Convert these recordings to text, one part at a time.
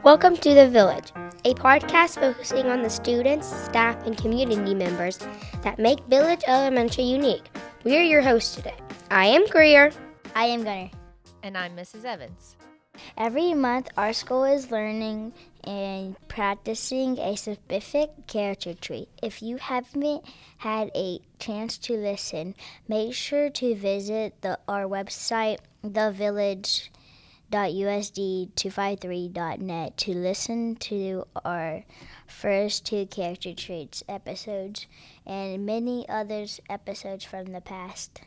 Welcome to The Village, a podcast focusing on the students, staff, and community members that make Village Elementary unique. We are your hosts today. I am Greer. I am Gunner. And I'm Mrs. Evans. Every month, our school is learning and practicing a specific character trait. If you haven't had a chance to listen, make sure to visit our website, thevillage.usd253.net, to listen to our first two character traits episodes and many others episodes from the past.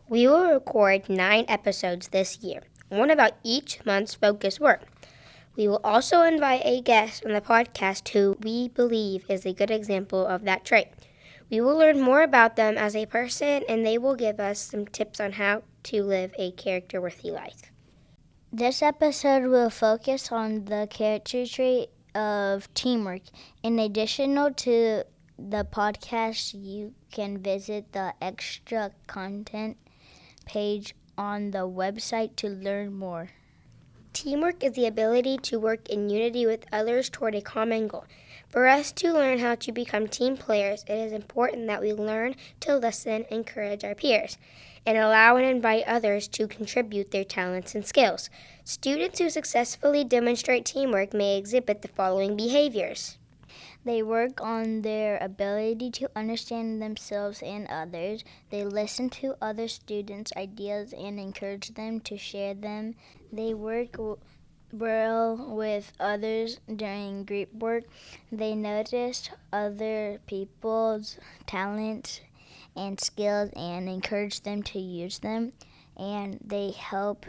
We will record 9 episodes this year, one about each month's focus word. We will also invite a guest on the podcast who we believe is a good example of that trait. We will learn more about them as a person, and they will give us some tips on how to live a character-worthy life. This episode will focus on the character trait of teamwork. In addition to the podcast, you can visit the extra content page on the website to learn more. Teamwork is the ability to work in unity with others toward a common goal. For us to learn how to become team players, it is important that we learn to listen, encourage our peers, and allow and invite others to contribute their talents and skills. Students who successfully demonstrate teamwork may exhibit the following behaviors. They work on their ability to understand themselves and others. They listen to other students' ideas and encourage them to share them. They work well with others during group work. They notice other people's talents and skills and encourage them to use them. And they help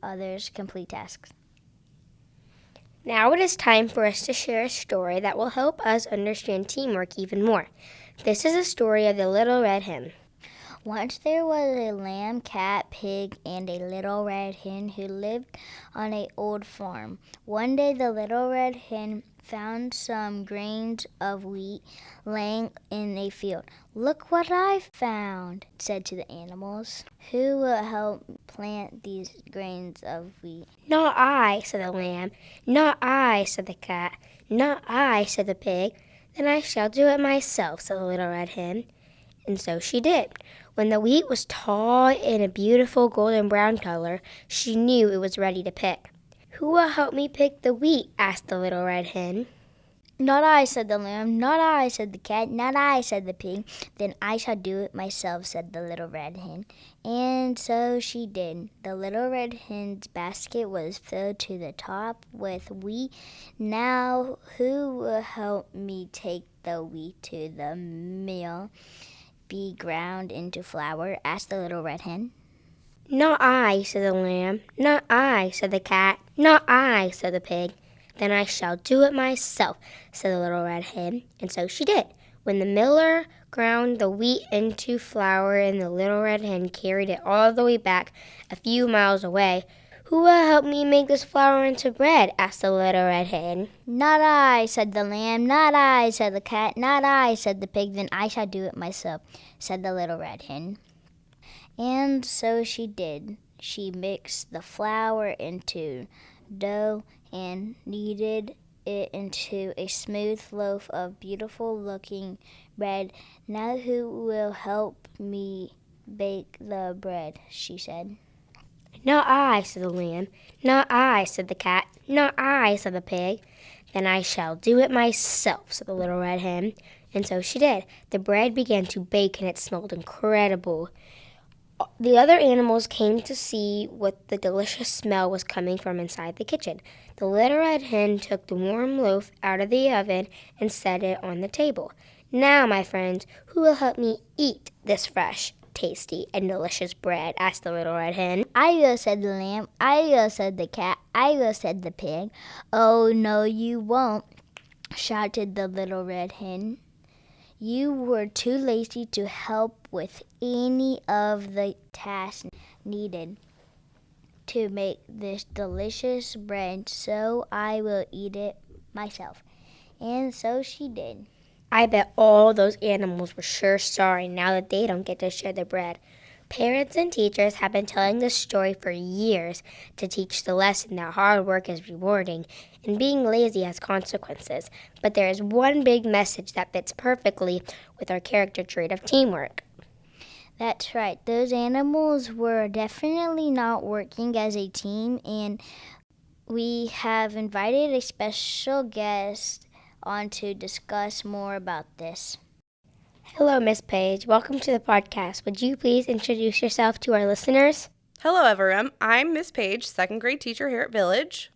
others complete tasks. Now it is time for us to share a story that will help us understand teamwork even more. This is a story of the Little Red Hen. Once there was a lamb, cat, pig, and a little red hen who lived on an old farm. One day the little red hen found some grains of wheat laying in a field. "Look what I found," it said to the animals. "Who will help plant these grains of wheat?" "Not I," said the lamb. "Not I," said the cat. "Not I," said the pig. "Then I shall do it myself," said the little red hen. And so she did. When the wheat was tall and a beautiful golden brown color, she knew it was ready to pick. "Who will help me pick the wheat?" asked the little red hen. "Not I," said the lamb. "Not I," said the cat. "Not I," said the pig. "Then I shall do it myself," said the little red hen. And so she did. The little red hen's basket was filled to the top with wheat. "Now who will help me take the wheat to the mill, be ground into flour?" asked the little red hen. "Not I," said the lamb. "Not I," said the cat. "Not I," said the pig. "Then I shall do it myself," said the little red hen. And so she did. When the miller ground the wheat into flour and the little red hen carried it all the way back a few miles away, "Who will help me make this flour into bread?" asked the little red hen. "Not I," said the lamb. "Not I," said the cat. "Not I," said the pig. "Then I shall do it myself," said the little red hen. And so she did. She mixed the flour into dough and kneaded it into a smooth loaf of beautiful-looking bread. "Now who will help me bake the bread?" she said. "Not I," said the lamb. "Not I," said the cat. "Not I," said the pig. "Then I shall do it myself," said the little red hen. And so she did. The bread began to bake, and it smelled incredible. The other animals came to see what the delicious smell was coming from inside the kitchen. The little red hen took the warm loaf out of the oven and set it on the table. "Now, my friends, who will help me eat this fresh, tasty, and delicious bread?" asked the little red hen. "I will," said the lamb. "I will," said the cat. "I will," said the pig. "Oh, no, you won't," shouted the little red hen. "You were too lazy to help with any of the tasks needed to make this delicious bread, so I will eat it myself." And so she did. I bet all those animals were sure sorry now that they don't get to share the bread. Parents and teachers have been telling this story for years to teach the lesson that hard work is rewarding and being lazy has consequences. But there is one big message that fits perfectly with our character trait of teamwork. That's right. Those animals were definitely not working as a team, and we have invited a special guest on to discuss more about this. Hello, Miss Page. Welcome to the podcast. Would you please introduce yourself to our listeners? Hello, everyone. I'm Miss Page, second grade teacher here at Village.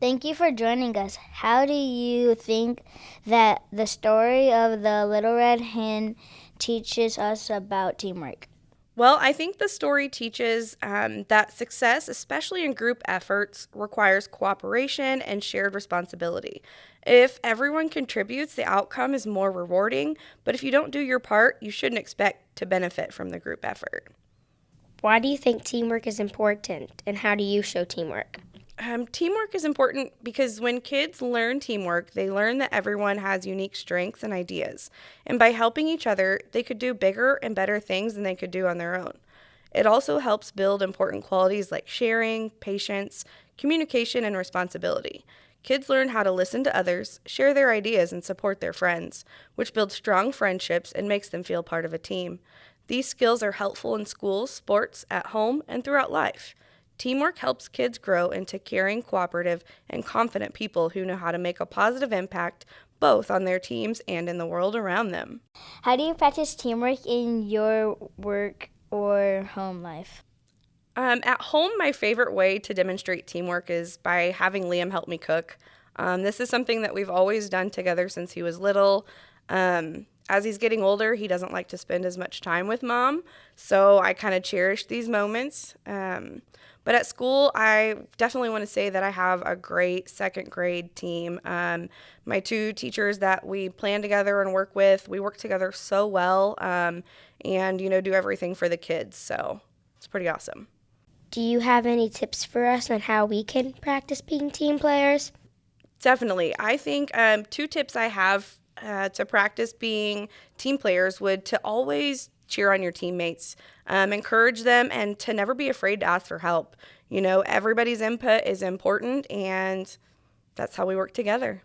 Thank you for joining us. How do you think that the story of the Little Red Hen teaches us about teamwork? Well, I think the story teaches that success, especially in group efforts, requires cooperation and shared responsibility. If everyone contributes, the outcome is more rewarding, but if you don't do your part, you shouldn't expect to benefit from the group effort. Why do you think teamwork is important, and how do you show teamwork? Teamwork is important because when kids learn teamwork, they learn that everyone has unique strengths and ideas. And by helping each other, they could do bigger and better things than they could do on their own. It also helps build important qualities like sharing, patience, communication, and responsibility. Kids learn how to listen to others, share their ideas, and support their friends, which builds strong friendships and makes them feel part of a team. These skills are helpful in schools, sports, at home, and throughout life. Teamwork helps kids grow into caring, cooperative, and confident people who know how to make a positive impact both on their teams and in the world around them. How do you practice teamwork in your work or home life? At home, my favorite way to demonstrate teamwork is by having Liam help me cook. This is something that we've always done together since he was little. As he's getting older, he doesn't like to spend as much time with Mom, so I kind of cherish these moments. But at school, I definitely want to say that I have a great second grade team. My two teachers that we plan together and work with, we work together so well and, do everything for the kids. So it's pretty awesome. Do you have any tips for us on how we can practice being team players? Definitely. I think two tips I have to practice being team players would to always cheer on your teammates, encourage them, and to never be afraid to ask for help. Everybody's input is important, and that's how we work together.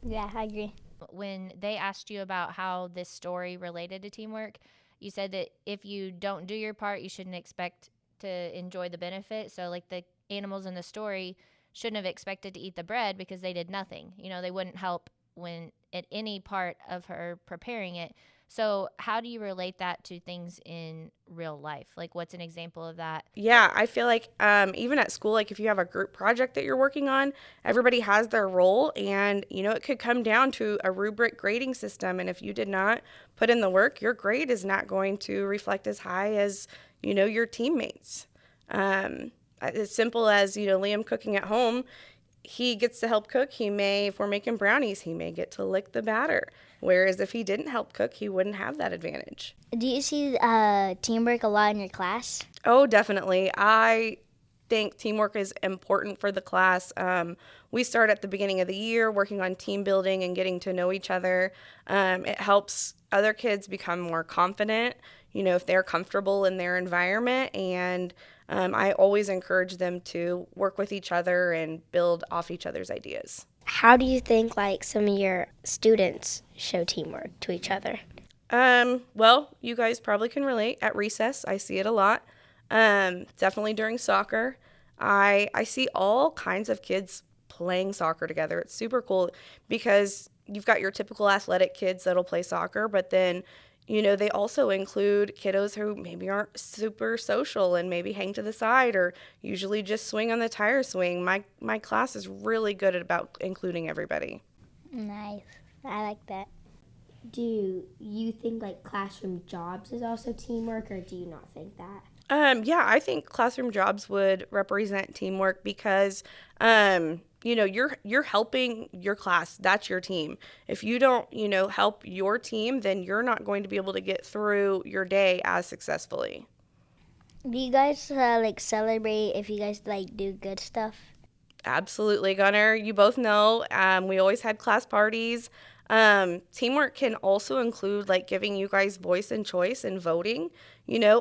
Yeah, I agree. When they asked you about how this story related to teamwork, you said that if you don't do your part, you shouldn't expect to enjoy the benefit. So, like, the animals in the story shouldn't have expected to eat the bread because they did nothing. They wouldn't help when at any part of her preparing it. So how do you relate that to things in real life? Like, what's an example of that? Yeah, I feel like even at school, like if you have a group project that you're working on, everybody has their role, and it could come down to a rubric grading system. And if you did not put in the work, your grade is not going to reflect as high as your teammates. As simple as Liam cooking at home. He gets to help cook. If we're making brownies, he may get to lick the batter. Whereas if he didn't help cook, he wouldn't have that advantage. Do you see teamwork a lot in your class? Oh, definitely. I think teamwork is important for the class. We start at the beginning of the year working on team building and getting to know each other. It helps other kids become more confident, if they're comfortable in their environment. And I always encourage them to work with each other and build off each other's ideas. How do you think some of your students show teamwork to each other? Well, you guys probably can relate. At recess, I see it a lot. Definitely during soccer. I see all kinds of kids playing soccer together. It's super cool because you've got your typical athletic kids that'll play soccer, but then they also include kiddos who maybe aren't super social and maybe hang to the side or usually just swing on the tire swing. My class is really good about including everybody. Nice. I like that. Do you think classroom jobs is also teamwork, or do you not think that? Yeah, I think classroom jobs would represent teamwork because you're helping your class. That's your team. If you don't, help your team, then you're not going to be able to get through your day as successfully. Do you guys celebrate if you guys do good stuff? Absolutely, Gunnar. You both know we always had class parties. Teamwork can also include like giving you guys voice and choice and voting,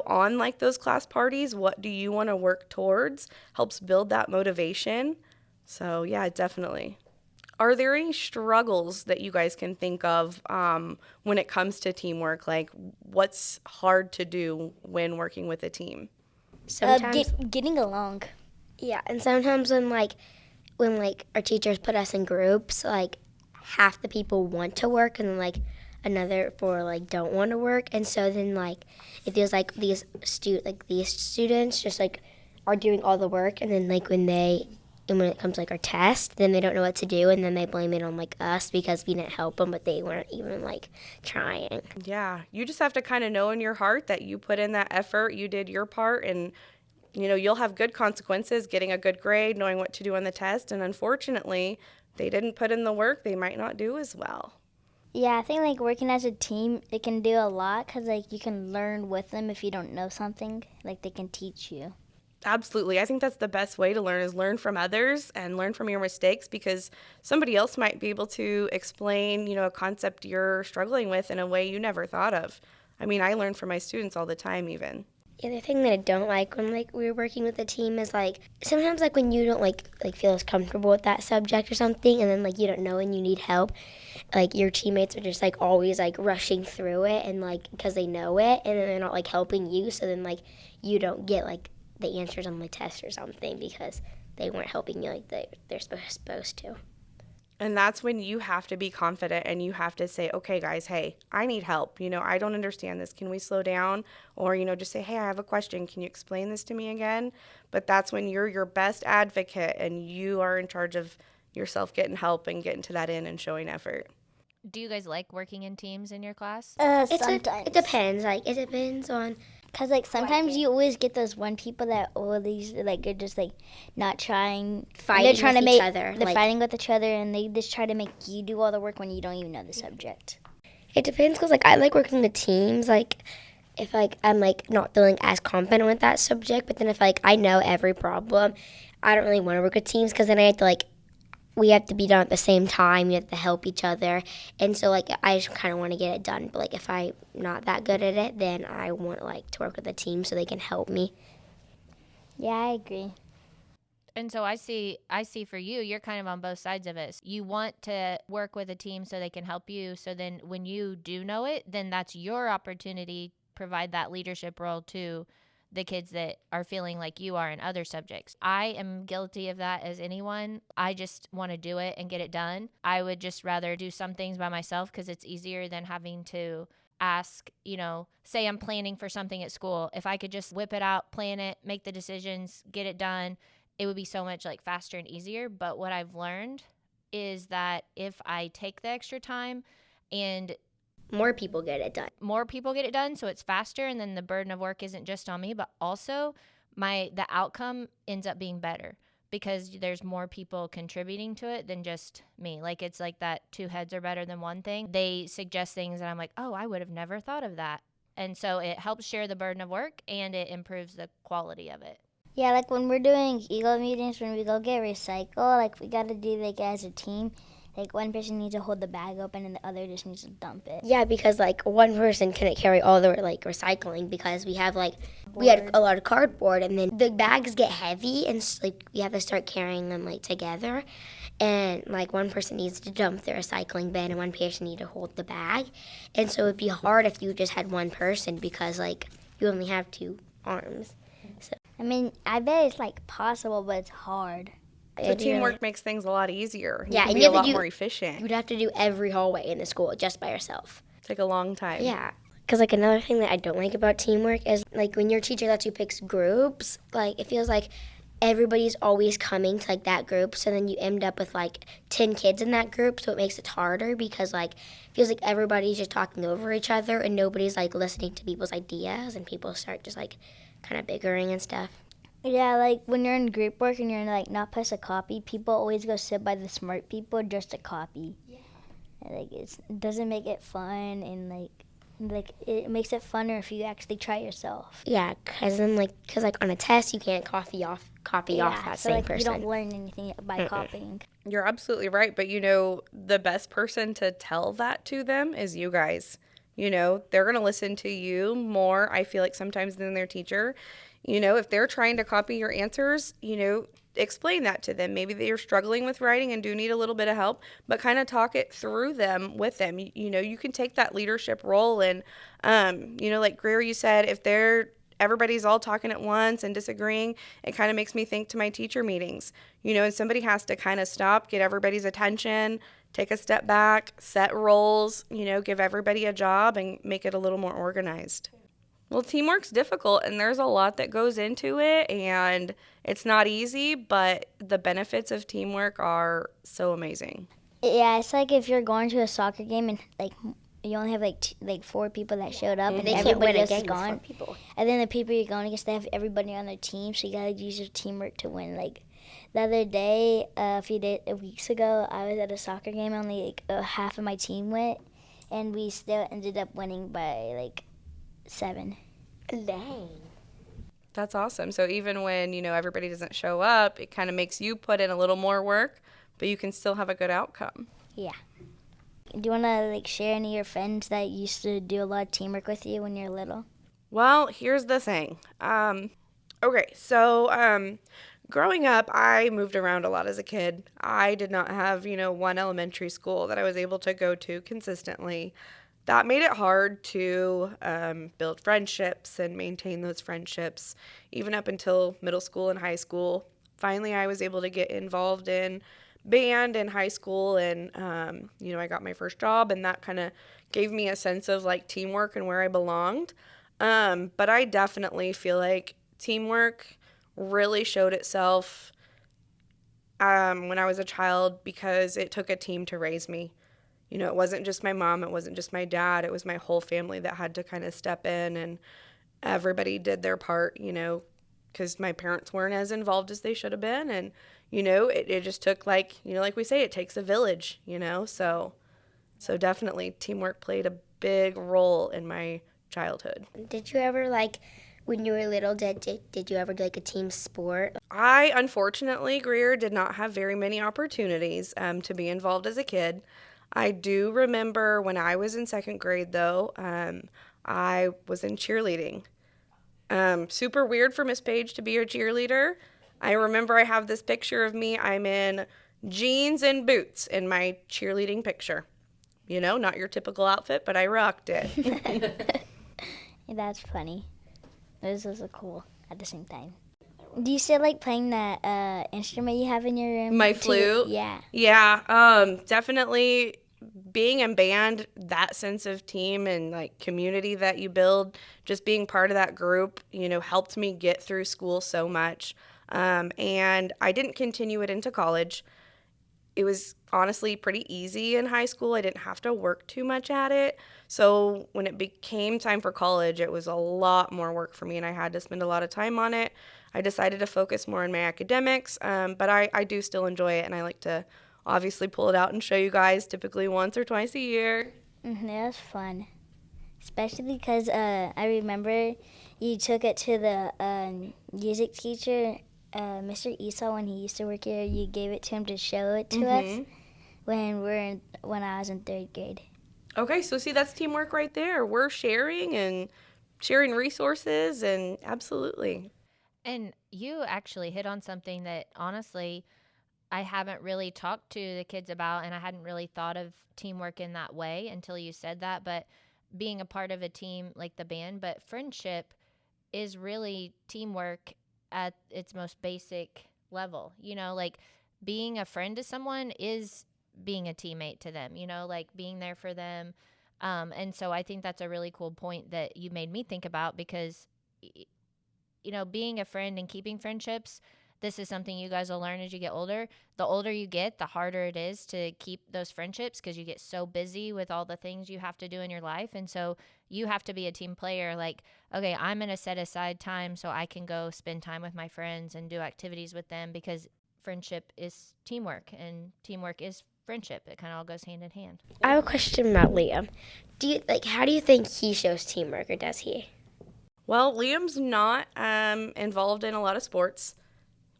on like those class parties. What do you want to work towards? Helps build that motivation. So, yeah, definitely. Are there any struggles that you guys can think of when it comes to teamwork? Like, what's hard to do when working with a team? Sometimes, Getting along. yeah, and sometimes when our teachers put us in groups, like half the people want to work and then like another four like don't want to work, and so then like it feels like these students just like are doing all the work, and then like when it comes like our test, then they don't know what to do, and then they blame it on like us because we didn't help them, but they weren't even like trying. Yeah, you just have to kind of know in your heart that you put in that effort, you did your part, and you'll have good consequences, getting a good grade, knowing what to do on the test, and unfortunately, they didn't put in the work, they might not do as well. Yeah, I think like working as a team, it can do a lot because like you can learn with them if you don't know something. Like they can teach you. Absolutely. I think that's the best way to learn is learn from others and learn from your mistakes, because somebody else might be able to explain, a concept you're struggling with in a way you never thought of. I mean, I learn from my students all the time even. The other thing that I don't like when like we're working with a team is like sometimes like when you don't like feel as comfortable with that subject or something, and then like you don't know and you need help, like your teammates are just like always like rushing through it and like because they know it, and then they're not like helping you, so then like you don't get like the answers on the test or something because they weren't helping you like they're supposed to. And that's when you have to be confident and you have to say, okay, guys, hey, I need help. I don't understand this. Can we slow down? Or, just say, hey, I have a question. Can you explain this to me again? But that's when you're your best advocate and you are in charge of yourself getting help and getting to that end and showing effort. Do you guys like working in teams in your class? Sometimes It depends. Like it depends on. Cause like sometimes you always get those one people that always like are just like not trying. Fighting They're trying with to each make. other, They're like- fighting with each other, and they just try to make you do all the work when you don't even know the subject. It depends because like I like working with teams. Like if like I'm like not feeling as confident with that subject, but then if like I know every problem, I don't really want to work with teams because then I have to like we have to be done at the same time. We have to help each other, and so like I just kind of want to get it done. But like if I'm not that good at it, then I want like to work with a team so they can help me. Yeah, I agree. And so I see for you, you're kind of on both sides of it. You want to work with a team so they can help you. So then when you do know it, then that's your opportunity to provide that leadership role to the kids that are feeling like you are in other subjects. I am guilty of that as anyone. I just want to do it and get it done. I would just rather do some things by myself because it's easier than having to ask, say I'm planning for something at school. If I could just whip it out, plan it, make the decisions, get it done, it would be so much like faster and easier. But what I've learned is that if I take the extra time and More people get it done. So it's faster, and then the burden of work isn't just on me, but also the outcome ends up being better because there's more people contributing to it than just me. Like it's like that two heads are better than one thing. They suggest things and I'm like, oh, I would have never thought of that. And so it helps share the burden of work and it improves the quality of it. Yeah, like when we're doing Eagle meetings, when we go get recycle, like we gotta do like as a team. Like one person needs to hold the bag open and the other just needs to dump it. Yeah, because like one person couldn't carry all the like recycling because we have like we had a lot of cardboard, and then the bags get heavy and like we have to start carrying them like together, and like one person needs to dump the recycling bin and one person needs to hold the bag, and so it'd be hard if you just had one person because like you only have two arms. So I mean, I bet it's like possible, but it's hard. So teamwork makes things a lot easier. Yeah, You can and be you a have to lot do- more efficient. you'd have to do every hallway in the school just by yourself. Take a long time. Yeah, because like another thing that I don't like about teamwork is like when your teacher lets you pick groups, like it feels like everybody's always coming to like that group, so then you end up with like 10 kids in that group, so it makes it harder because like it feels like everybody's just talking over each other and nobody's like listening to people's ideas, and people start just like kind of bickering and stuff. Yeah, like when you're in group work and you're like not supposed to copy, people always go sit by the smart people just to copy. Yeah. And, like it doesn't make it fun, and like Like, it makes it funner if you actually try yourself. Yeah, because then, like on a test, you can't copy off that so same like person. you don't learn anything by copying. You're absolutely right. But, the best person to tell that to them is you guys. They're going to listen to you more, I feel like, sometimes than their teacher. If they're trying to copy your answers, explain that to them. Maybe they're struggling with writing and do need a little bit of help, but kind of talk it through them with them. You can take that leadership role. And, like Greer, you said, if everybody's all talking at once and disagreeing, it kind of makes me think to my teacher meetings, and somebody has to kind of stop, get everybody's attention, take a step back, set roles, give everybody a job and make it a little more organized. Well, teamwork's difficult and there's a lot that goes into it and it's not easy, but the benefits of teamwork are so amazing. Yeah, it's like if you're going to a soccer game and like you only have like 4 people that showed up and They can't win everybody a else game is with gone. 4 people. And then the people you're going against, they have everybody on their team, so you gotta use your teamwork to win. Like the other day, a few weeks ago, I was at a soccer game. Only like half of my team went, and we still ended up winning by like 7. Dang. That's awesome. So even when, everybody doesn't show up, it kind of makes you put in a little more work, but you can still have a good outcome. Yeah. Do you want to like share any of your friends that used to do a lot of teamwork with you when you were little? Well, here's the thing. Growing up, I moved around a lot as a kid. I did not have, one elementary school that I was able to go to consistently. That made it hard to build friendships and maintain those friendships, even up until middle school and high school. Finally, I was able to get involved in band in high school, and I got my first job, and that kind of gave me a sense of like teamwork and where I belonged. But I definitely feel like teamwork really showed itself when I was a child because it took a team to raise me. It wasn't just my mom, it wasn't just my dad, it was my whole family that had to kind of step in, and everybody did their part, because my parents weren't as involved as they should have been. And, it just took like we say, it takes a village, so definitely teamwork played a big role in my childhood. Did you ever when you were little, did you ever do like a team sport? I, unfortunately, Greer, did not have very many opportunities to be involved as a kid. I do remember when I was in 2nd grade, though, I was in cheerleading. Super weird for Miss Page to be a cheerleader. I remember I have this picture of me. I'm in jeans and boots in my cheerleading picture. Not your typical outfit, but I rocked it. That's funny. Those are cool at the same time. Do you still like playing that instrument you have in your room? My flute? Yeah. Yeah, definitely being in band, that sense of team and like community that you build, just being part of that group, helped me get through school so much. And I didn't continue it into college. It was honestly pretty easy in high school. I didn't have to work too much at it. So when it became time for college, it was a lot more work for me and I had to spend a lot of time on it. I decided to focus more on my academics, but I do still enjoy it and I like to obviously pull it out and show you guys typically once or twice a year. That was fun. Especially because I remember you took it to the music teacher, Mr. Esau, when he used to work here. You gave it to him to show it to us when I was in 3rd grade. Okay, so see, that's teamwork right there. We're sharing resources, and absolutely. And you actually hit on something that honestly I haven't really talked to the kids about, and I hadn't really thought of teamwork in that way until you said that. But being a part of a team like the band, but friendship is really teamwork at its most basic level. Like being a friend to someone is being a teammate to them, like being there for them. And so I think that's a really cool point that you made me think about because, being a friend and keeping friendships, this is something you guys will learn as you get older. The older you get, the harder it is to keep those friendships because you get so busy with all the things you have to do in your life. And so you have to be a team player. Like, okay, I'm going to set aside time so I can go spend time with my friends and do activities with them because friendship is teamwork and teamwork is friendship. It kind of all goes hand in hand. I have a question about Liam. How do you think he shows teamwork, or does he? Well, Liam's not involved in a lot of sports.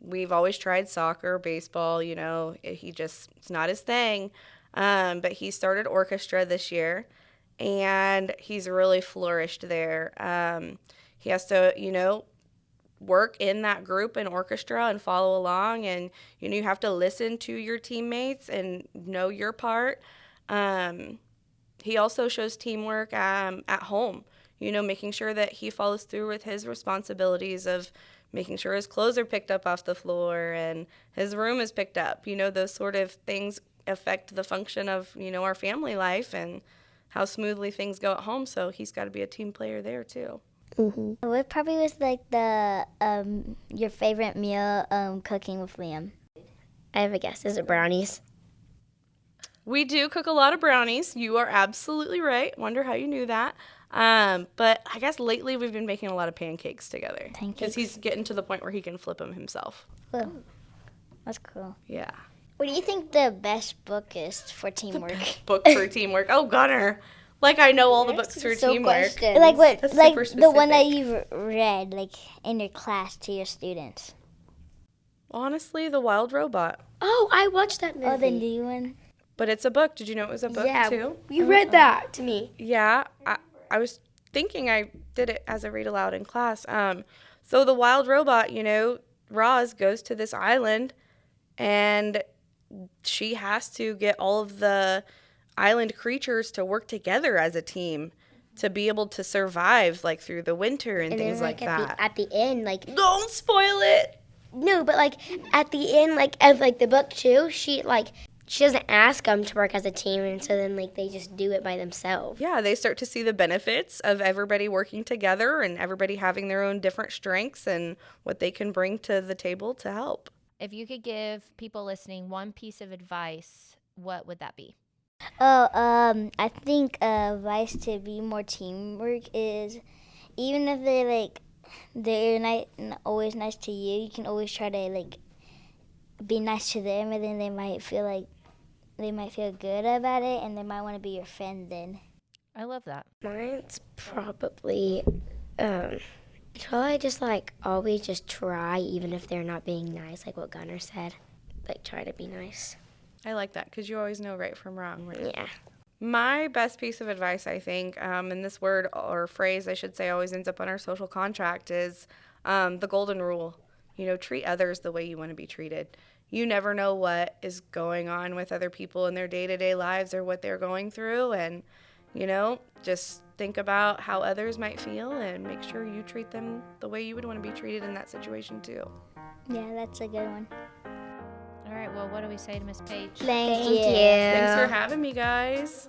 We've always tried soccer, baseball, it's not his thing. But he started orchestra this year, and he's really flourished there. He has to, work in that group and orchestra and follow along, and you have to listen to your teammates and know your part. He also shows teamwork at home, making sure that he follows through with his responsibilities of making sure his clothes are picked up off the floor and his room is picked up. Those sort of things affect the function of our family life and how smoothly things go at home, so he's got to be a team player there too. Mm-hmm. What probably was like the your favorite meal cooking with Liam? I have a guess. Is it brownies? We do cook a lot of brownies. You are absolutely right. Wonder how you knew that. But I guess lately we've been making a lot of pancakes together. Because he's getting to the point where he can flip them himself. Oh, that's cool. Yeah. What do you think the best book is for teamwork? Book for teamwork. Oh, Gunner. Like I know all the books for teamwork. Like what? That's Like super the one that specific. you've read, like in your class to your students. Honestly, The Wild Robot. Oh, I watched that movie. Oh, the new one. But it's a book. Did you know it was a book too? You read that to me. Yeah, I was thinking I did it as a read aloud in class. So The Wild Robot, Roz goes to this island, and she has to get all of the island creatures to work together as a team to be able to survive, like, through the winter and things then, like that. At the end, Don't spoil it! no, but at the end, of the book too, she doesn't ask them to work as a team, and so then they just do it by themselves. Yeah, they start to see the benefits of everybody working together and everybody having their own different strengths and what they can bring to the table to help. If you could give people listening one piece of advice, what would that be? Oh, I think advice to be more teamwork is even if they're not always nice to you, you can always try to be nice to them, and then they might feel good about it, and they might want to be your friend then. I love that. Mine's probably just always just try, even if they're not being nice, like what Gunnar said. Try to be nice. I like that because you always know right from wrong. Right? Yeah. My best piece of advice, I think, and this word or phrase, I should say, always ends up on our social contract is the golden rule. Treat others the way you want to be treated. You never know what is going on with other people in their day-to-day lives or what they're going through. And, just think about how others might feel and make sure you treat them the way you would want to be treated in that situation, too. Yeah, that's a good one. All right, well, what do we say to Miss Paige? Thank you. Thanks for having me, guys.